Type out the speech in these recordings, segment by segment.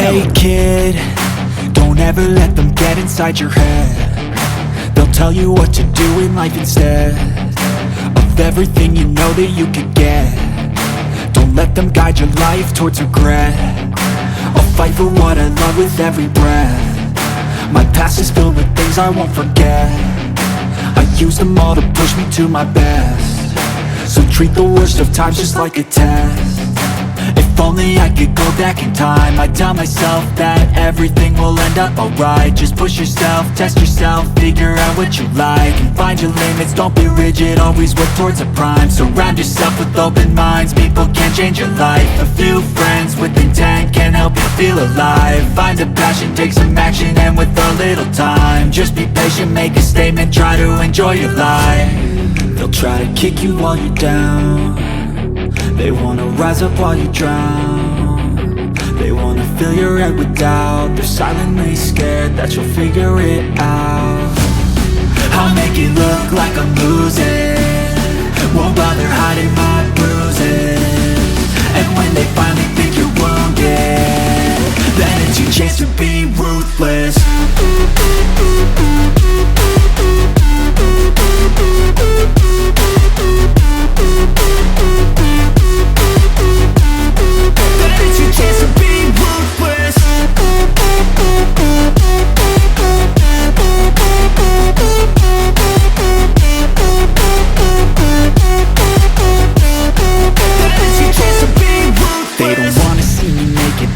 Hey kid, don't ever let them get inside your head. They'll tell you what to do in life instead of everything you know that you could get. Don't let them guide your life towards regret. I'll fight for what I love with every breath. My past is filled with things I won't forget. I use them all to push me to my best. So treat the worst of times just like a test. If only I could go back in time, I'd tell myself that everything will end up alright. Just push yourself, test yourself, figure out what you like, and find your limits, don't be rigid, always work towards a prime. Surround yourself with open minds, people can change your life. A few friends with intent can help you feel alive. Find a passion, take some action, and with a little time, just be patient, make a statement, try to enjoy your life. They'll try to kick you while you're down. They wanna rise up while you drown. They wanna fill your head with doubt. They're silently scared that you'll figure it out. I'll make it look like I'm losing, won't bother hiding my bruises. And when they finally think you're wounded, then it's your chance to be ruthless.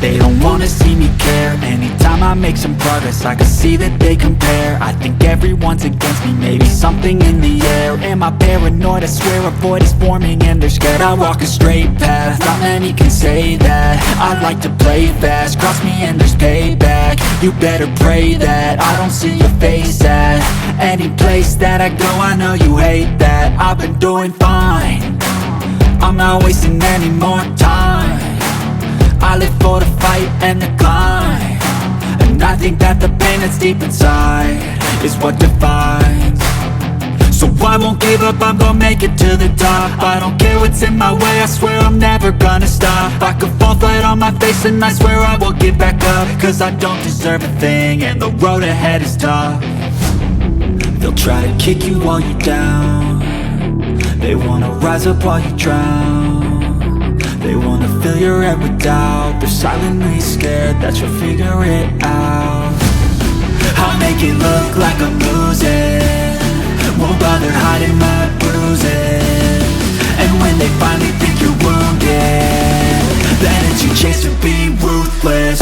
They don't wanna see me care. Anytime I make some progress, I can see that they compare. I think everyone's against me, maybe something in the air. Am I paranoid? I swear a void is forming and they're scared. I walk a straight path, not many can say that. I like to play fast, cross me and there's payback. You better pray that I don't see your face at any place that I go. I know you hate that. I've been doing fine, I'm not wasting any more time. I live for the fight and the climb, and I think that the pain that's deep inside is what defines. So I won't give up, I'm gonna make it to the top. I don't care what's in my way, I swear I'm never gonna stop. I could fall flat on my face and I swear I will get back up, cause I don't deserve a thing and the road ahead is tough. They'll try to kick you while you're down. They wanna rise up while you drown. They wanna fill your head with doubt. They're silently scared that you'll figure it out. I'll make it look like I'm losing, won't bother hiding my bruises. And when they finally think you're wounded, then it's your chance to be ruthless.